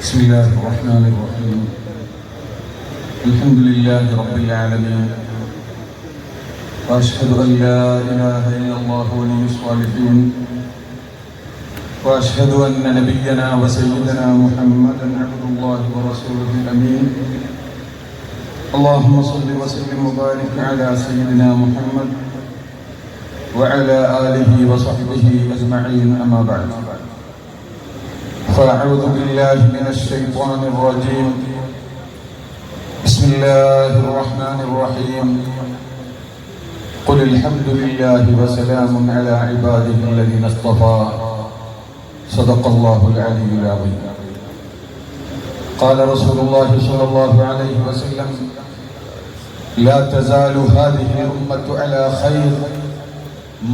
بسم الله الرحمن الرحيم. الحمد لله رب العالمين، وأشهد أن لا إله إلا الله ولي الصالحين، وأشهد أن نبينا وسيدنا محمدا عبد الله ورسوله الأمين. اللهم صل وسلم وبارك على سيدنا محمد وعلى آله وصحبه أجمعين، أما بعد. فأعوذ بالله من الشيطان الرجيم. بسم الله الرحمن الرحيم. قل الحمد لله وسلام على عباده الذين اصطفى. صدق الله العلي العظيم. قال رسول الله صلى الله عليه وسلم: لا تزال هذه الأمة على خير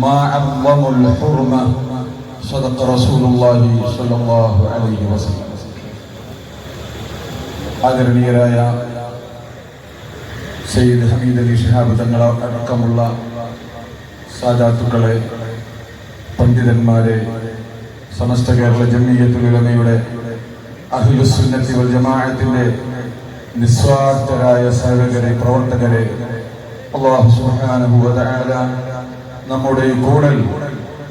ما عظموا الحرمة. صدق رسول الله صلى الله عليه وسلم. ആദരണീയരായ സയ്യിദ് ഹമീദ് അലി ശിഹാബ് തങ്ങൾ അടക്കമുള്ള സാദാത്തുക്കളെ, പണ്ഡിതന്മാരെ, സമസ്ത കേരള ജംഇയ്യത്തുൽ ഉലമയുടെ അഹ്ലുസ് സുന്നത്തി വൽ ജമാഅത്തിന്റെ നിസ്വാർത്ഥരായ സേവകരെ, പ്രവർത്തകരെ, അല്ലാഹു സുബ്ഹാനഹു വ തആല നമ്മുടെ ഈ കൂടൽ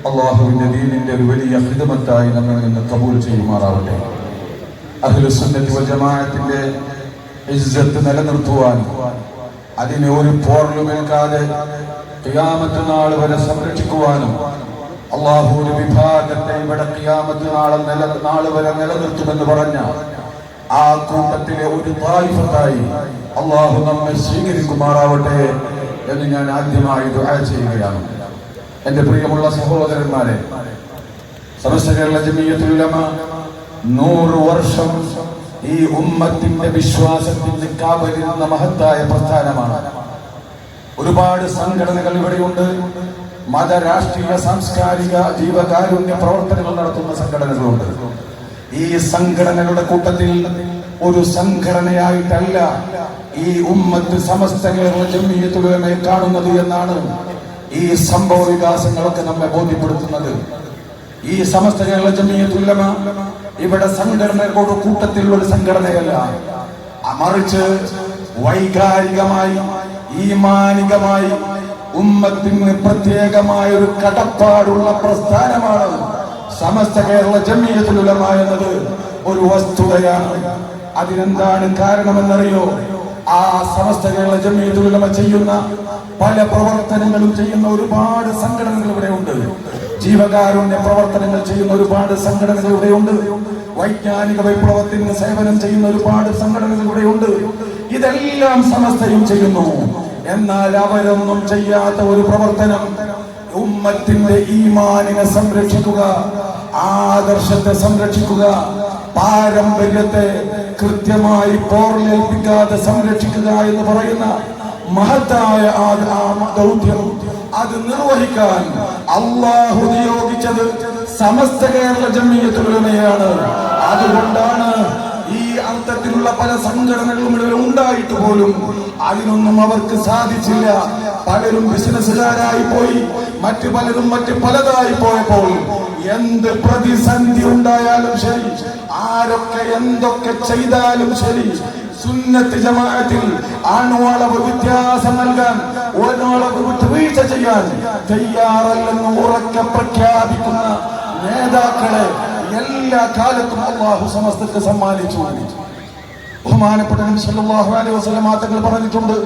അള്ളാഹുവിന്റെ ദീനിന്റെ ഒരു വലിയ ഖിദ്മത്തായി നമ്മിൽ നിന്ന് കബൂൽ ചെയ്യുമാറാവട്ടെ. അഹ്ലുസ് സുന്നത്തി വൽ ജമാഅത്തിന്റെ ഇസ്സത്ത് നിലനിർത്തുവാനും അതിനെ ഒരു പോർലുമേൽക്കാതെ ഖിയാമത്ത് നാൾ വരെ സംരക്ഷിക്കുവാനും അള്ളാഹു ഒരു വിഭാഗത്തെ ഇവിടെ ഖിയാമത്ത് നാൾ വരെ നിലനിർത്തുമെന്ന് പറഞ്ഞ ആ കൂട്ടത്തിലെ ഒരു ത്വായിഫത്തായി അള്ളാഹു നമ്മെ സ്വീകരിക്കുമാറാവട്ടെ എന്ന് ഞാൻ ആദ്യമായി ദുആ ചെയ്യുകയാണ്. എന്റെ പ്രിയമുള്ള സഹോദരന്മാരെ, സമസ്ത കേരള ജംഇയ്യത്തുൽ ഉലമ 100 വർഷം ഈ ഉമ്മത്തിന്റെ വിശ്വാസത്തിന്റെ കാവലിരുന്ന മഹത്തായ പ്രസ്ഥാനമാണ്. ഒരുപാട് സംഘടനകൾ ഇവിടെയുണ്ട്. മത, രാഷ്ട്രീയ, സാംസ്കാരിക, ജീവകാരുണ്യ പ്രവർത്തനങ്ങൾ നടത്തുന്ന സംഘടനകളുണ്ട്. ഈ സംഘടനകളുടെ കൂട്ടത്തിൽ ഒരു സംഘടനയായിട്ടല്ല ഈ ഉമ്മത്ത് സമസ്ത കേരള ജംഇയ്യത്തുൽ ഉലമയെ കാണുന്നത് എന്നാണ് ഈ സംഭവ വികാസങ്ങളൊക്കെ നമ്മെ ബോധ്യപ്പെടുത്തുന്നത്. ഈ സമസ്ത കേരള ജംഇയ്യത്തുൽ ഉലമ ഇവിടെ സംഘടനകളുടെ കൂട്ടത്തിലുള്ള ഒരു സംഘടനയല്ല, മറിച്ച് വൈകാരികമായി, ഈമാനികമായി ഉമ്മത്തിന് പ്രത്യേകമായ ഒരു കടപ്പാടുള്ള പ്രസ്ഥാനമാണ് സമസ്ത കേരള ജംഇയ്യത്തുൽ ഉലമ എന്നത് ഒരു വസ്തുതയാണ്. അതിനെന്താണ് കാരണമെന്നറിയോ? ആ സമസ്ത കേരള ജംഇയ്യത്തുൽ ഉലമ ചെയ്യുന്ന പല പ്രവർത്തനങ്ങളും ചെയ്യുന്ന ഒരുപാട് സംഘടനകൾ ഇവിടെയുണ്ട്. ജീവകാരുണ്യ പ്രവർത്തനങ്ങൾ ചെയ്യുന്ന ഒരുപാട് സംഘടനകൾ ഇവിടെയുണ്ട്. വൈജ്ഞാനിക വിപ്ലവത്തിന് സേവനം ചെയ്യുന്ന ഒരുപാട് സംഘടനകൾ ഇവിടെയുണ്ട്. ഇതെല്ലാം സമസ്തയും ചെയ്യുന്നു. എന്നാൽ അവരൊന്നും ചെയ്യാത്ത ഒരു പ്രവർത്തനം, ഉമ്മത്തിന്റെ ഈമാനിനെ സംരക്ഷിക്കുക, ആദർശത്തെ സംരക്ഷിക്കുക, പാരമ്പര്യത്തെ കൃത്യമായി പോർലേൽപ്പിക്കാതെ സംരക്ഷിക്കുക എന്ന് പറയുന്ന മഹത്തായ ദൗത്യം അത് നിർവഹിക്കാൻ അള്ളാഹു നിയോഗിച്ചത് സമസ്ത കേരള ജംഇയ്യത്തുൽ ഉലമയാണ്. അതുകൊണ്ടാണ് ഈ അർത്ഥത്തിലുള്ള പല സംഘടനകളും ഇവിടെ ഉണ്ടായിട്ട് പോലും അതിനൊന്നും അവർക്ക് സാധിച്ചില്ല. പലരും ബിസിനസ്സുകാരായി പോയി, മറ്റു പലരും മറ്റു പലതായി പോയപ്പോൾ എന്ത് പ്രതിസന്ധി ഉണ്ടായാലും ശരി, ആരൊക്കെ എന്തൊക്കെ ചെയ്താലും ശരി, സുന്നത്ത് ജമാഅത്തിൽ ആണോളവ് വ്യത്യാസം നൽകാൻ, ഒരാളവ് വിട്ടുവീഴ്ച ചെയ്യാൻ തയ്യാറല്ലെന്ന് ഉറക്കെ പ്രഖ്യാപിക്കുന്ന നേതാക്കളെ എല്ലാ കാലത്തും അല്ലാഹു സമസ്തക്ക് സമ്മാനിച്ചു. ബഹുമാനപ്പെട്ട നബി സല്ലല്ലാഹു അലൈഹി വസല്ലം തങ്ങൾ പറഞ്ഞിട്ടുണ്ട്: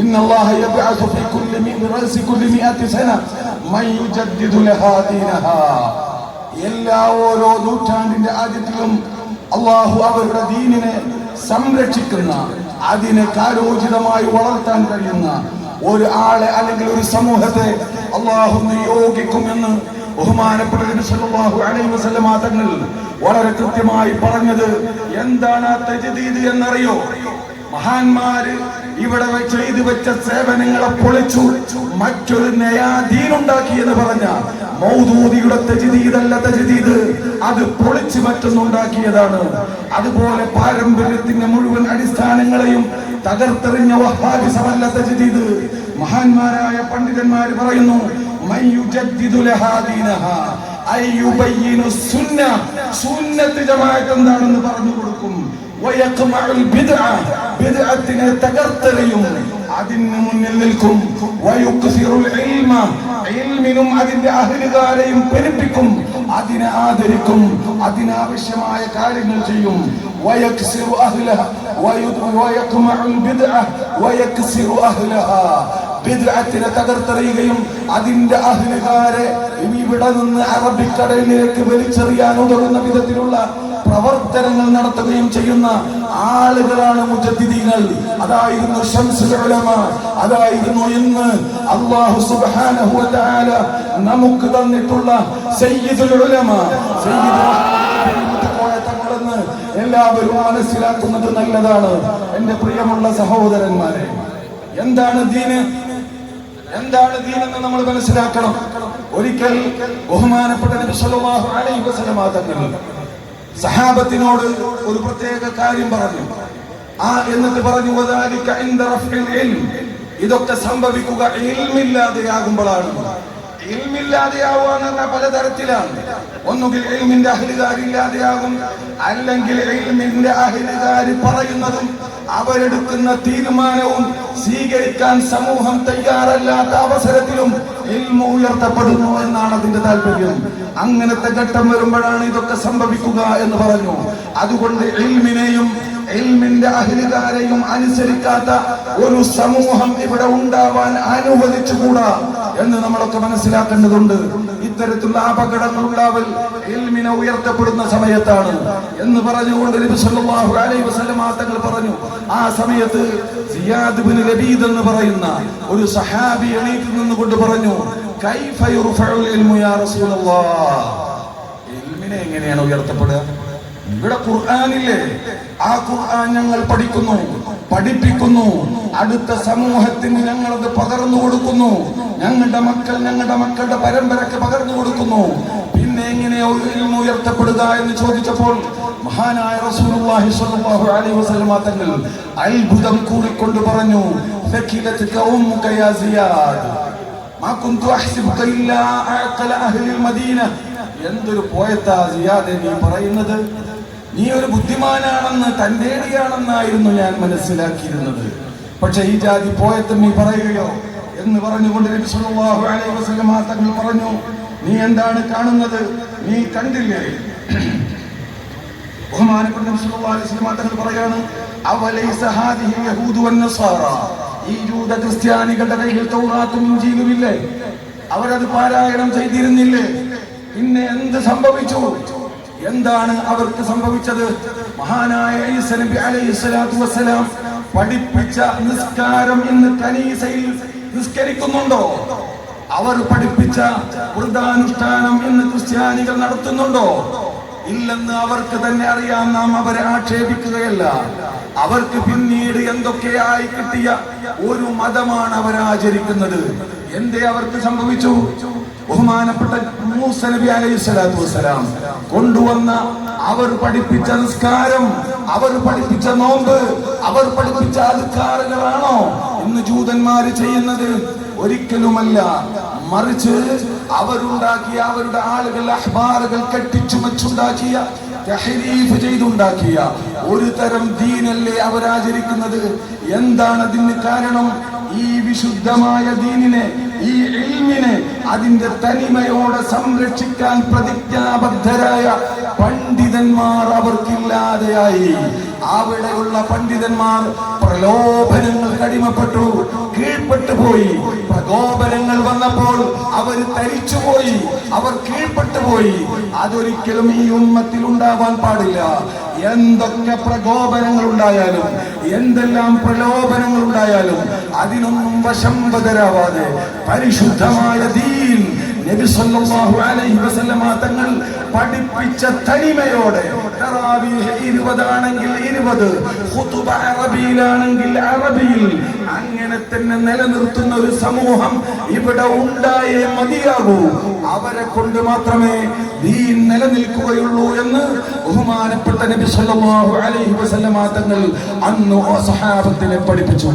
ഇന്നല്ലാഹ യബ്അസു ഫീ കുല്ലി മിഅത്തി സന മൻ യുജദ്ദിദു ലഹാ ദീനഹാ. എല്ലാ ഓരോ നൂറ്റാണ്ടിന്റെ ആദ്യത്തിലും അല്ലാഹു അവരുടെ ദീനിനെ സംരക്ഷിക്കുന്ന, അതിനെ കാലോചിതമായി വളർത്താൻ കഴിയുന്ന ഒരു ആളെ അല്ലെങ്കിൽ ഒരു സമൂഹത്തെ അല്ലാഹു നിയോഗിക്കുമെന്ന് ബഹുമാനപ്പെട്ട നബി സല്ലല്ലാഹു അലൈഹി വസല്ലം തങ്ങൾ വളരെ കൃത്യമായി പറഞ്ഞത്. എന്താണ് ആ തജ്ദീദ് എന്നറിയോ? മഹാന്മാര് ഇവിടെ ചെയ്തു വെച്ച സേവനങ്ങളെ പൊളിച്ചു മറ്റൊരു നയാ ദീനുണ്ടാക്കി എന്ന് പറഞ്ഞ മൗദൂദിയുടെ തജ്ദീദല്ല തജ്ദീദ്, അത് പൊളിച്ചു മറ്റൊന്നുണ്ടാക്കിയതാണ്. അതുപോലെ പാരമ്പര്യത്തിന്റെ മുഴുവൻ അടിസ്ഥാനങ്ങളെയും തകർത്തെറിഞ്ഞ വഹാബിസമല്ല തജ്ദീദ്. മഹാന്മാരായ പണ്ഡിതന്മാർ പറയുന്നു: മൻ യുജദ്ദിദു ലഹാ ദീനഹാ അയ്യുബയ്യിനു സുന്ന. സുന്നത്ത് ജമാഅത്ത് എന്താണെന്ന് പറഞ്ഞു കൊടുക്കും. വയഖ്മഉൽ ബിദ്അ ബിദ്അത്തിനെ തകർത്തെറിയും, അതിന് മുന്നിൽ നിൽക്കും. വയുക്സിറുൽ ഇൽമ ഇൽമിനും അതിന്റെ അഹ്ലുകാരെയും പെരുപ്പിക്കും, അതിനെ ആദരിക്കും, അതിനാവശ്യമായ കാര്യങ്ങൾ ചെയ്യും. വയക്സിറു അഹ്ലഹ വയഖ്മഉൽ ബിദ്അ വയക്സിറു അഹ്ലഹ ബിദ്അത്തിനെ തകർത്തെറിയുകയും അതിന്റെ അഹ്ലുകാരെ ഇവിടെ നിന്ന് അറബിക്കടലിലേക്ക് വലിച്ചെറിയാൻ ഉതകുന്ന വിധത്തിലുള്ള പ്രവർത്തനങ്ങൾ നടത്തുകയും ചെയ്യുന്ന ആളുകളാണ് മുജദ്ദിദീങ്ങൾ. അതായിരുന്നു ശംസുൽ ഉലമ, അതായിരുന്നു ഇന്ന് അല്ലാഹു സുബ്ഹാനഹു വ തആല നമുക്ക് തന്നിട്ടുള്ള സയ്യിദുൽ ഉലമ, തങ്ങളെന്ന് എല്ലാവരും മനസ്സിലാക്കുന്നത് നല്ലതാണ്. എന്റെ പ്രിയമുള്ള സഹോദരന്മാരെ, എന്താണ് ദീന്, എന്താണ് ദീനെന്ന് നമ്മൾ മനസ്സിലാക്കണം. ഒരിക്കൽ ബഹുമാനപ്പെട്ട നബി സല്ലല്ലാഹു അലൈഹി വസല്ലം തങ്ങൾ സഹാബത്തിനോട് ഒരു പ്രത്യേക കാര്യം പറഞ്ഞു. എന്നിട്ട് പറഞ്ഞു, വദാലിക ഇൻദ റഫ്ഇൽ ഇൽം, ഇതൊക്കെ സംഭവിക്കുക ഇൽമില്ലാതെയാകുമ്പോഴാണ്. ഇൽമില്ലാതെയാവുക എന്ന് പറഞ്ഞാൽ പലതരത്തിലാണ്. ഒന്നുകിൽ ഇൽമിന്റെ അഹ്ലുകാരില്ലാതെയാകും, അല്ലെങ്കിൽ ഇൽമിന്റെ അഹ്ലുകാർ പറയുന്നതും അവരെടുക്കുന്ന തീരുമാനവും സ്വീകരിക്കാൻ സമൂഹം തയ്യാറല്ലാത്ത അവസരത്തിലും ഇൽമു ഉയർത്തപ്പെടുന്നു എന്നാണ് അതിന്റെ താല്പര്യം. അങ്ങനത്തെ ഘട്ടം വരുമ്പോഴാണ് ഇതൊക്കെ സംഭവിക്കുക എന്ന് പറഞ്ഞു. അതുകൊണ്ട് ഇൽമിനെയും ഇൽമിന്റെ അഹ്ലുകാരെയും അനുസരിക്കാത്ത ഒരു സമൂഹം ഇവിടെ ഉണ്ടാവാൻ അനുവദിച്ചുകൂടാ എന്ന് നമ്മളൊക്കെ മനസ്സിലാക്കേണ്ടതുണ്ട്. ഇത്തരത്തിലുള്ള അപകടങ്ങൾ ഉണ്ടാവൽ ഇൽമിനെ ഉയർത്തപ്പെടുന്ന സമയത്താണ് എന്ന് പറഞ്ഞുകൊണ്ട് നബി സല്ലല്ലാഹു അലൈഹി വസല്ലം തങ്ങൾ പറഞ്ഞു. ആ സമയത്ത് സിയാദ് ഇബ്നു ലബീദ് എന്ന് പറയുന്ന ഒരു സഹാബി എണീറ്റ് നിന്നുകൊണ്ട് പറഞ്ഞു, കൈഫ യുർഫഉൽ ഇൽമു യാ റസൂലല്ലാഹ്, ഇൽമിനെ എങ്ങനെയാണ് ഉയർത്തപ്പെടുക? ഇവിടെ ഖുർആനില്ലേ, ആ ഖുർആൻ ഞങ്ങൾ പഠിക്കുന്നു, പഠിപ്പിക്കുന്നു, അടുത്ത സമൂഹത്തിന് ഞങ്ങളത് പകർന്നു കൊടുക്കുന്നു, ഞങ്ങളുടെ മക്കളുടെ പരമ്പരക്ക് പകർന്നു കൊടുക്കുന്നു. പിന്നെ എങ്ങനെയോ ഇൽമു ഉയർത്തപ്പെടുക എന്ന് ചോദിച്ചപ്പോൾ മഹാനായ റസൂലുള്ളാഹി സ്വല്ലല്ലാഹു അലൈഹി വസല്ലം തങ്ങൾ അത്ഭുതം കൂടിക്കൊണ്ട് പറഞ്ഞു, ഫകിലതുക ഉമ്മുക യാ സിയാദ് മാ കുന്തു അഹ്സിബുക ഇല്ലാ അഖല അഹ്ലിൽ മദീന. എന്തൊരു പോയത്താ സിയാദ് നീ പറയുന്നത്, നീ ഒരു ബുദ്ധിമാനാണെന്ന് തന്റേടിയാണെന്നായിരുന്നു ഞാൻ മനസ്സിലാക്കിയിരുന്നത്. പക്ഷെ ഈ ജാതി പോയത്തും നീ പറയുകയോ എന്ന് പറഞ്ഞുകൊണ്ട് നബി സല്ലല്ലാഹു അലൈഹി വസല്ലം തങ്ങൾ പറഞ്ഞു, നീ എന്താണ് കാണുന്നത്, നീ കണ്ടില്ലേ? ബഹുമാനപ്പെട്ട നബി സല്ലല്ലാഹു അലൈഹി വസല്ലം തങ്ങൾ പറയാണ്, അവലൈസ ഹാദിഹി യഹൂദു വന്നസാറ, ഈ യൂദ ക്രിസ്ത്യാനികളുടെ കയ്യിൽ തൗറാത്തും ഇഞ്ചീലും ഇല്ലേ? അവരത് പാരായണം ചെയ്തിരുന്നില്ലേ? പിന്നെ എന്ത് സംഭവിച്ചു? എന്താണ് അവർക്ക് സംഭവിച്ചത്? മഹാനായ ഈസാ നബി അലൈഹിസ്സലാത്തു വസ്സലാം പഠിപ്പിച്ച നിസ്കാരം ഇന്ന് കനീസയിൽ നിസ്കരിക്കുന്നുണ്ടോ? അവർ പഠിപ്പിച്ച വൃതാനുഷ്ഠാനം ഇന്ന് ക്രിസ്ത്യാനികൾ നടത്തുന്നുണ്ടോ? ഇല്ലെന്ന് അവർക്ക് തന്നെ അറിയാം. നാം അവരെ ആക്ഷേപിക്കുകയല്ല. അവർക്ക് പിന്നീട് എന്തൊക്കെയായി കിട്ടിയ ഒരു മതമാണ് അവരാചരിക്കുന്നത്. എന്തേ അവർക്ക് സംഭവിച്ചു? ബഹുമാനപ്പെട്ട മൂസാ നബി അലൈഹിസ്സലാത്തു വസ്സലാം കൊണ്ടുവന്ന അവർ പഠിപ്പിച്ച നിസ്കാരം, അവർ പഠിപ്പിച്ച നോമ്പ്, അവർ പഠിപ്പിച്ച അദ്കാറുകളാണോ ഇന്ന് ജൂതന്മാര് ചെയ്യുന്നത്? ഒരിക്കലുമല്ല. മറിച്ച് അവരുണ്ടാക്കിയ, അവരുടെ ആളുകൾ അഹ്ബാറുകൾ കെട്ടിച്ചുമച്ചുണ്ടാക്കിയ, തഹരീഫ് ചെയ്തുണ്ടാക്കിയ ഒരു തരം ദീനല്ലേ അവരാചരിക്കുന്നത്. എന്താണ് അതിന് കാരണം? ഈ വിശുദ്ധമായ ദീനിനെ, ഈ ഇൽമിനെ അതിന്റെ തനിമയോടെ സംരക്ഷിക്കാൻ പ്രതിജ്ഞാബദ്ധരായ പണ്ഡിതന്മാർ അവർക്കില്ലാതെയായി. അവിടെയുള്ള പണ്ഡിതന്മാർ പ്രലോഭനങ്ങൾക്ക് അടിമപ്പെട്ടു, കീഴ്പ്പെട്ടു പോയി. പ്രകോപനങ്ങൾ വന്നപ്പോൾ അവർ തരിച്ചുപോയി, അവർ കീഴ്പ്പെട്ടു പോയി. അതൊരിക്കലും ഈ ഉമ്മത്തിൽ ഉണ്ടാവാൻ പാടില്ല. എന്തൊക്കെ പ്രകോപനങ്ങൾ ഉണ്ടായാലും, എന്തെല്ലാം പ്രലോഭനങ്ങൾ ഉണ്ടായാലും അതിനൊന്നും വശംവദരാവാതെ പരിശുദ്ധമായ ദീൻ നബി സല്ലല്ലാഹു അലൈഹി വസല്ലം തങ്ങൾ പഠിപ്പിച്ച തനിമയോടെ, തറാവീഹ് 20 ആണെങ്കിൽ 20, ഖുതുബ അറബിയിലാണെങ്കിൽ അറബിയിൽ, അങ്ങനെ തന്നെ നിലനിർത്തുന്ന ഒരു സമൂഹം ഇവിടെ ഉണ്ടായേ മതിയാകൂ. അവരെ കൊണ്ട് മാത്രമേ ദീൻ നിലനിൽക്കുകയുള്ളൂ എന്ന് ബഹുമാനപ്പെട്ട നബി സല്ലല്ലാഹു അലൈഹി വസല്ലം തങ്ങൾ അന്ന് സഹാബത്തിനെ പഠിപ്പിച്ചു.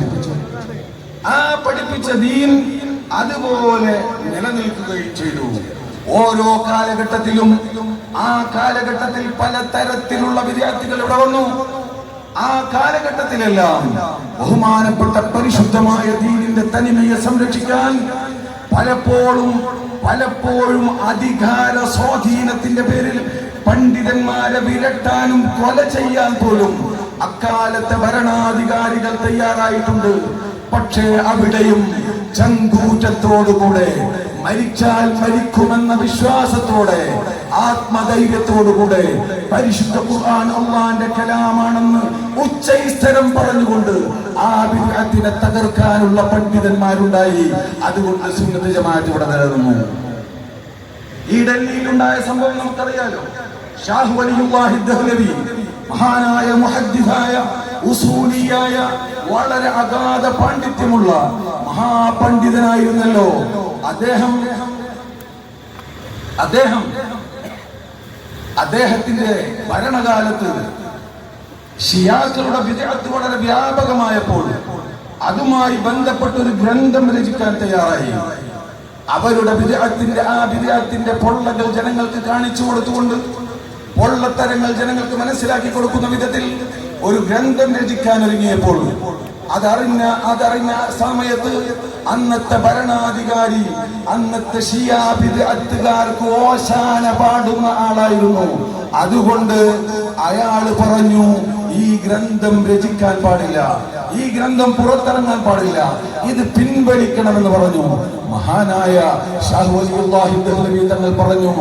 ആ പഠിപ്പിച്ച ദീൻ അതുപോലെ നിലനിൽക്കുകയും ചെയ്തു. ഓരോ കാലഘട്ടത്തിലും ആ കാലഘട്ടത്തിൽ പല തരത്തിലുള്ള വിദ്യാർത്ഥികൾ ഇവിടെ വന്നു. ആ കാലഘട്ടത്തിലെല്ലാം ബഹുമാനപ്പെട്ട പരിശുദ്ധമായ ദീനിന്റെ തനിമയെ സംരക്ഷിക്കാൻ പലപ്പോഴും അധികാര സ്വാധീനത്തിന്റെ പേരിൽ പണ്ഡിതന്മാരെ വിരട്ടാനും കൊല ചെയ്യാൻ പോലും അക്കാലത്തെ ഭരണാധികാരികൾ തയ്യാറായിട്ടുണ്ട്. പക്ഷേ അവിടെയും ചങ്കൂറ്റത്തോടുകൂടെ, മരിച്ചാൽ മരിക്കുമെന്ന വിശ്വാസത്തോടെ, ആത്മധൈര്യത്തോടുകൂടെ പരിശുദ്ധ ഖുർആൻ അല്ലാഹുവിന്റെ കലാമാണെന്ന് ഉച്ചൈസ്തരം പറഞ്ഞുകൊണ്ട് ആ ബിദ്അത്തിനെ തകർക്കാനുള്ള പണ്ഡിതന്മാരുണ്ടായി. അതുകൊണ്ട് സുന്നത്ത് ജമാഅത്ത് ഇവിടെ നിലനിന്നു. ഈ ഡൽഹിയിലുണ്ടായ സംഭവം നമുക്കറിയാലോ. ഷാഹ് വലിയുല്ലാഹി ദഹ്ലവി, മഹാനായ മുഹദ്ദിസായ ഉസൂലിയായ വളരെ അഗാധ പാണ്ഡിത്യമുള്ള മഹാപണ്ഡിതനായിരുന്നല്ലോ അദ്ദേഹത്തിന്റെ ഭരണകാലത്ത് ഷിയാക്കളുടെ ബിദ്അത്ത് വളരെ വ്യാപകമായപ്പോൾ അതുമായി ബന്ധപ്പെട്ട ഒരു ഗ്രന്ഥം രചിക്കാൻ തയ്യാറായി. അവരുടെ ബിദ്അത്തിന്റെ പൊള്ളകൾ ജനങ്ങൾക്ക് കാണിച്ചു കൊടുത്തുകൊണ്ട്, പൊള്ളത്തരങ്ങൾ ജനങ്ങൾക്ക് മനസ്സിലാക്കി കൊടുക്കുന്ന വിധത്തിൽ ഒരു ഗ്രന്ഥം രചിക്കാൻ ഒരുങ്ങിയപ്പോൾ അതറിഞ്ഞ സമയത്ത് അന്നത്തെ ഭരണാധികാരി, അന്നത്തെ ഷിയാ ബിദ്അത്തുകാർക്ക് ഓശാന പാടുന്ന ആളായിരുന്നു. അതുകൊണ്ട് അയാള് പറഞ്ഞു, ഈ ഗ്രന്ഥം രചിക്കാൻ പാടില്ല, ഈ ഗ്രന്ഥം പുറത്തിറങ്ങാൻ പാടില്ല, ഇത് പിൻവലിക്കണമെന്ന് പറഞ്ഞു. മഹാനായ ഷാഹ് വലിയുല്ലാഹി ദഹ്ലവി തങ്ങൾ പറഞ്ഞു,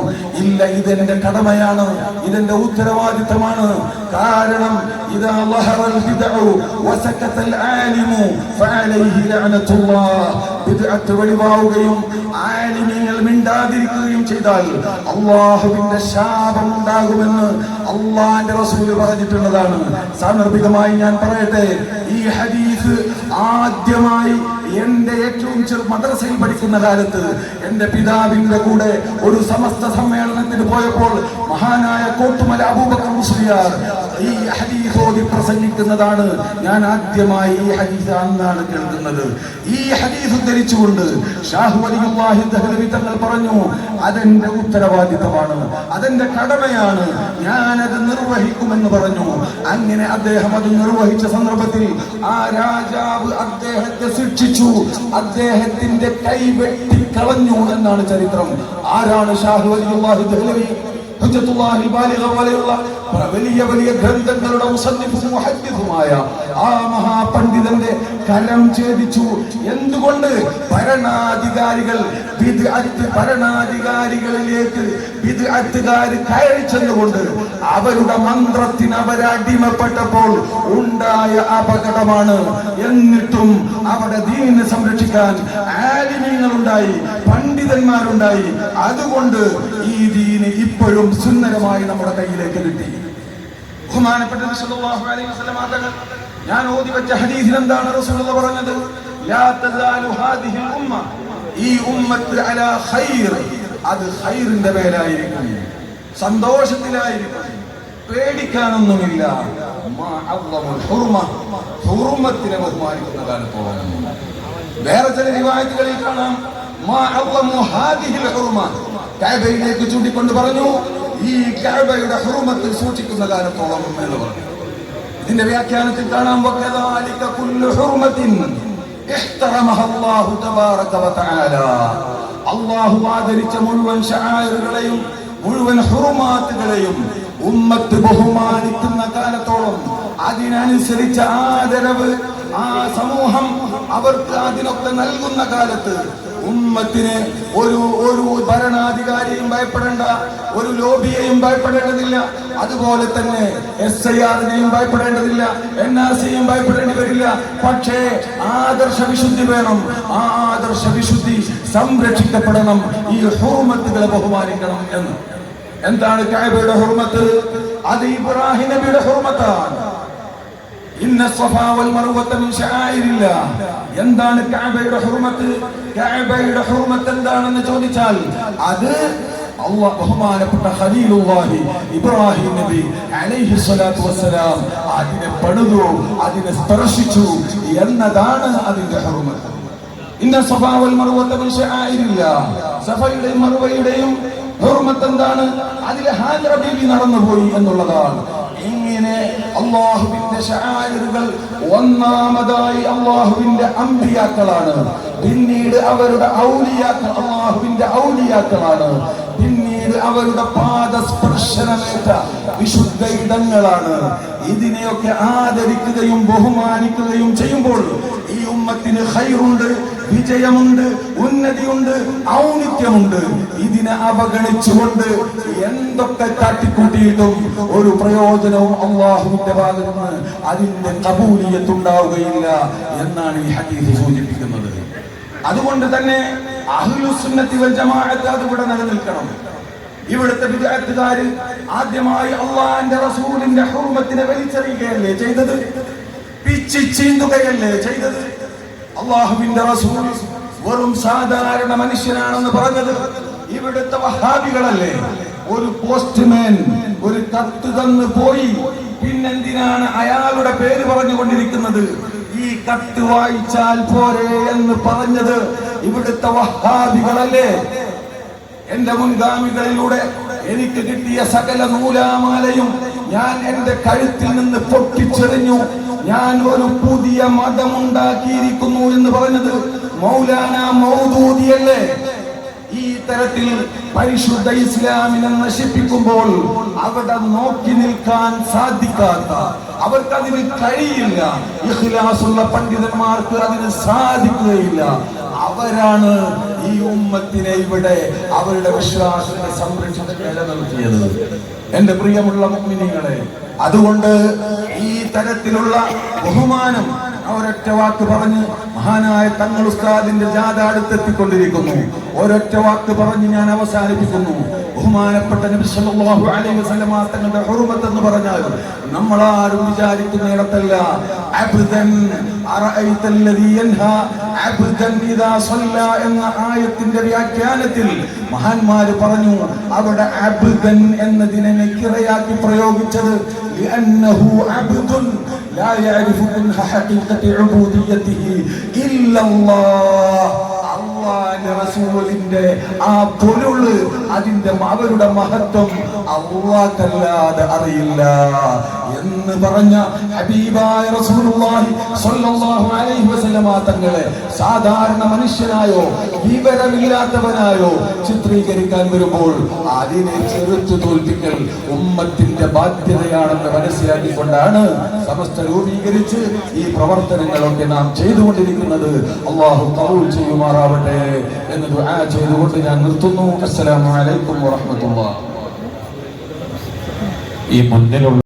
ഇല്ല, ഇതെന്റെ കടമയാണ്, ഇതെന്റെ ഉത്തരവാദിത്തമാണ്. കാരണം ഇദാ ലഹറൽ ബിദ്ഉ വസകതൽ ആലിമു ഫഅലൈഹി ലഅനത്തുല്ലാഹ്, ബിദ്അത്ത് വെളിവാവുകയും ആലിമീങ്ങൾ മിണ്ടാതിരിക്കുകയും ചെയ്താൽ അല്ലാഹുവിന്റെ ശാപം ഉണ്ടാകുമെന്ന് അല്ലാഹുവിന്റെ റസൂൽ പറഞ്ഞിട്ടുള്ളതാണ്. സാന്ദർഭികമായി ഞാൻ പറയട്ടെ, ഈ ഹദീസ് ആദ്യമായി എന്റെ ഏറ്റവും മദ്രസയിൽ പഠിക്കുന്ന കാലത്ത് എന്റെ പിതാവിന്റെ കൂടെ ഒരു സമസ്ത സമ്മേളനത്തിന് പോയപ്പോൾ മഹാനായ കോട്ടുമല അബൂബക്കർ മുസ്ലിയാർ ഈ ഹദീസ് ഓതി പ്രസംഗിക്കുന്നതാണ് ഞാൻ ആദ്യമായി ഈ ഹദീസ് അന്നാണ് കേൾക്കുന്നത്. ഈ ഹദീസ് ഉദ്ധരിച്ചുകൊണ്ട് ഷാഹ് വലിയുല്ലാഹി ദഹ്ലവി തങ്ങൾ പറഞ്ഞു, അതെന്റെ ഉത്തരവാദിത്തമാണ്, അതെന്റെ കടമയാണ്, ഞാനത് നിർവഹിക്കുമെന്ന് പറഞ്ഞു. അങ്ങനെ അദ്ദേഹം അത് നിർവഹിച്ച സന്ദർഭത്തിൽ ആ രാജാവ് അദ്ദേഹത്തെ ശിക്ഷിച്ചു, അദ്ദേഹത്തിന്റെ കൈ വെട്ടിക്കളഞ്ഞു എന്നാണ് ചരിത്രം. ആരാണ് ഷാഹ് വലിയുല്ലാഹി ദഹ്ലവി? ഹുജ്ജത്തുല്ലാഹിൽ ബാലിഗ പോലെയുള്ള വലിയ ഗ്രന്ഥങ്ങളുടെ മുസന്നിഫും മുഹദ്ദിസുമായ ആ മഹാപണ്ഡിതന്റെ കരം ഛേദിച്ചു. എന്തുകൊണ്ട്? ഭരണാധികാരികളിലേക്ക് ബിദ്അത്തുകാർ കയറി ചെന്നുകൊണ്ട് അവരുടെ മന്ത്രത്തിന് അവരടിമപ്പെട്ടപ്പോൾ ഉണ്ടായ അപകടമാണ്. എന്നിട്ടും അവിടെ ദീനിനെ സംരക്ഷിക്കാൻ ആലിമീങ്ങളുണ്ടായി, പണ്ഡിതന്മാരുണ്ടായി. അതുകൊണ്ട് ഈ ദീന് ഇപ്പോഴും സുന്ദരമായി നമ്മുടെ കയ്യിലേക്ക് കിട്ടി. ബഹുമാനപ്പെട്ട റസൂലുള്ളാഹി അലൈഹി വസല്ലം തങ്ങൾ ഞാൻ ഓതി വെച്ച ഹദീസിൽ എന്താണ് റസൂലുള്ളാഹി പറഞ്ഞത്? ലാ തസാലു ഹാദിഹിൽ ഉമ്മ, ഈ ഉമ്മത്ത് അലാ ഖൈർ, അത് ഖൈറിന്റെ മേലായിരിക്കും, സന്തോഷത്തിലായിരിക്കും, പേടിക്കാനൊന്നുമില്ല. മാ അള്ളമുൽ ഹുർമ, ഹുർമത്തിനെ ബഹുമാനിക്കുന്ന കാലത്തോളം. വേറെ ചില റിവായത്തുകളിൽ കാണാം മാ അള്ളമു ഹാദിഹിൽ ഹുർമ, കഅബയിലേക്ക് ചൂണ്ടിക്കൊണ്ട് പറഞ്ഞു, ഈ കഅബയുടെ ഹുർമത്ത് സൂക്ഷിക്കുന്ന കാലത്തോളം എന്ന് പറഞ്ഞു. ഇതിന്റെ വ്യാഖ്യാനത്തിൽ കാണാം വകദാലിക കുല്ലു ഹുർമത്തിൻ ഇഹ്തറമഹ അല്ലാഹു തബാറക വതആല, അല്ലാഹു ആദരിച്ച മുഴുവൻ ശആയിറുകളെയും മുഴുവൻ ഹുർമാത്തുകളെയും ഉമ്മത്ത് ബഹുമാനിക്കുന്ന കാലത്തോളം, അതിനനുസരിച്ച ആദരവ് ആ സമൂഹം അവർക്ക് അതിനൊക്കെ നൽകുന്ന കാലത്ത് ഉമ്മത്തിന് ഒരു ഭരണാധികാരിയും ഭയപ്പെടേണ്ട, ഒരു ലോബിയെയും ഭയപ്പെടേണ്ടതില്ല. അതുപോലെ തന്നെ SIR-നെയും ഭയപ്പെടേണ്ടതില്ല, NRC-യും ഭയപ്പെടേണ്ടി വരില്ല. പക്ഷേ ആദർശ വിശുദ്ധി വേണം. ആ ആദർശ വിശുദ്ധി സംരക്ഷിക്കപ്പെടണം. ഈ ഹുർമത്തുകളെ ബഹുമാനിക്കണം എന്ന്. എന്താണ് കഅബയുടെ ഹുർമത്ത്? അത് ഇബ്രാഹിം നബിയുടെ ഹുർമത്താണ്. ഇന്ന സഫാ വൽ മർവത മിൻ ശആയിരില്ലാഹ്. എന്താണ് കഅബയുടെ ഹുർമത്ത്? കഅബയുടെ ഹുർമത്ത് എന്താണെന്ന് ചോദിച്ചാൽ അത് അല്ലാഹു ബഹുമാനപ്പെട്ട ഖലീലുല്ലാഹി ഇബ്രാഹിം നബി അലൈഹി സ്വലാത്തു വസ്സലാം അതിനെ പണിതു, അതിനെ സ്പർശിച്ചു എന്നതാണ് അതിന്റെ ഹുർമത്ത്. ഇന്ന സഫാ വൽ മർവത മിൻ ശആയിരില്ലാഹ്. സഫയുടെയും മർവയുടെയും ഹുർമത്ത് എന്താണ്? അതിലെ ഹാജറ ബീവി നടന്നുപോയി എന്നുള്ളതാണ്. ദീനിനെ അല്ലാഹുവിന്റെ ശആയിറുകൾ ഒന്നാമതായി അല്ലാഹുവിന്റെ അംബിയാക്കളാണ്, പിന്നീട് അവരുടെ ഔലിയാക്കൾ അല്ലാഹുവിന്റെ ഔലിയാക്കളാണ്, പിന്നീട് അവരുടെ പാദസ്പർശനമേറ്റ വിശുദ്ധ ഇടങ്ങളാണ്. ഇതിനെയൊക്കെ ആദരിക്കുകയും ബഹുമാനിക്കുകയും ചെയ്യുമ്പോൾ ഈ ഉമ്മത്തിന് ഖൈറുണ്ട്, വിജയമുണ്ട്, ഉന്നതിയുണ്ട്, ഔന്നിത്യമുണ്ട്. ഇതിനെ അവഗണിച്ചുകൊണ്ട് എന്തൊക്കെ കാട്ടിക്കൂട്ടിയിട്ടും ഒരു പ്രയോജനവും അല്ലാഹുവിന്റെ ഭാഗത്ത് നിന്ന് അതിന്റെ ഖബൂലിയത്ത് ഉണ്ടാവുകയില്ല എന്നാണ് ഈ ഹദീസ് സൂചിപ്പിക്കുന്നത്. അതുകൊണ്ട് തന്നെ അഹ്ലുസുന്നത്തി വൽ ജമാഅത്ത് അതിവിടെ നിലനിൽക്കണം. ഇവിടുത്തെ വിദഅത്തുകാര് ആദ്യമായി അല്ലാഹുവിന്റെ റസൂലിന്റെ ഹുർമത്തിനെ വലിച്ചെറിയുകയല്ലേ ചെയ്തത്, പിച്ചി ചീന്തുകയല്ലേ ചെയ്തത്. അല്ലാഹുവിന്റെ റസൂൽ വെറും സാധാരണ മനുഷ്യനാണെന്ന് പറഞ്ഞത് ഇവിടുത്തെ വഹാബികളല്ലേ. ഒരു പോസ്റ്റ്മാൻ ഒരു കത്ത് തന്ന് പോയി, പിന്നെന്തിനാണ് അയാളുടെ പേര് പറഞ്ഞുകൊണ്ടിരിക്കുന്നത്? ഈ കത്ത് വായിച്ചാൽ പോരെ എന്ന് പറഞ്ഞത് ഇവിടുത്തെ വഹാബികളല്ലേ. എന്റെ മുൻഗാമികളിലൂടെ എനിക്ക് കിട്ടിയ സകല നൂലാമാലയും ഞാൻ എന്റെ കഴുത്തിൽ നിന്ന് പൊട്ടിച്ചെറിഞ്ഞു. ഞാൻ ഒരു പുതിയ മതമുണ്ടാക്കിയിരിക്കുന്നു എന്ന് പറഞ്ഞത് മൗലാന മൗദൂദിയല്ലേ. ഈ തരത്തിൽ പരിശുദ്ധ ഇസ്ലാമിനെ നശിപ്പിക്കുമ്പോൾ അവിടെ നോക്കി നിൽക്കാൻ സാധിക്കാത്ത, അവർക്കതിന് കഴിയില്ല, ഇഖ്ലാസുള്ള പണ്ഡിതന്മാർക്ക് അതിന് സാധിക്കുകയില്ല. അവരാണ് ഈ ഉമ്മത്തിനെ ഇവിടെ അവരുടെ വിശ്വാസത്തെ സംരക്ഷിച്ച് നിലനിർത്തിയത്. എന്റെ പ്രിയമുള്ള മുഅ്മിനീങ്ങളെ, അതുകൊണ്ട് ഈ തരത്തിലുള്ള ബഹുമാനം ഒരൊറ്റ വാക്ക് പറഞ്ഞ് മഹാനായ തങ്ങൾ ഉസ്താദിന്റെ ജാഥ അടുത്തെത്തിക്കൊണ്ടിരിക്കുന്നു. ഒരൊറ്റ വാക്ക് പറഞ്ഞ് ഞാൻ അവസാനിപ്പിക്കുന്നു. ബഹുമാനപ്പെട്ട നബി സല്ലല്ലാഹു അലൈഹി വസല്ലം തങ്ങളുടെ ഹുർമത്ത് എന്ന് പറഞ്ഞാൽ നമ്മൾ ആരും വിചാരിക്കുന്നിടത്തല്ല. അബ്ദൻ അറഅയ്തല്ലദീ യൻഹാ അബ്ദൻ ഇദാ സല്ല എന്ന ആയത്തിന്റെ വ്യാഖ്യാനത്തിൽ മഹാന്മാര് പറഞ്ഞു, അവിടെ അബ്ദൻ എന്നതിനെ നക്കിറയാക്കി പ്രയോഗിച്ചത് لأنه عبد لا يعرف من حقيقة عبوديته إلا الله. അല്ലാഹുവിന്റെ റസൂലിന്റെ ആ പൊരുള്, അതിന്റെ അവരുടെ മഹത്വം അല്ലാഹുവല്ലാതെ അറിയില്ല എന്ന് പറഞ്ഞ ഹബീബായ റസൂലുള്ളാഹി സ്വല്ലല്ലാഹു അലൈഹി വസല്ലമ തങ്ങളെ സാധാരണ മനുഷ്യനായോ വിവരമില്ലാത്തവനായോ ചിത്രീകരിക്കാൻ വരുമ്പോൾ അതിനെ ചെറുത്തു തോൽപ്പിക്കൽ ഉമ്മത്തിന്റെ ബാധ്യതയാണെന്ന് മനസ്സിലാക്കിക്കൊണ്ടാണ് സമസ്ത രൂപീകരിച്ച് ഈ പ്രവർത്തനങ്ങളൊക്കെ നാം ചെയ്തുകൊണ്ടിരിക്കുന്നത്. അല്ലാഹു ഖബൂൽ ചെയ്യുമാറാവട്ടെ എന്ന് ദുആ ചെയ്തുകൊണ്ട് ഞാൻ നിർത്തുന്നു. അസ്സലാമു അലൈക്കും വറഹ്മത്തുള്ളാഹി. ഈ മുന്നിലുള്ള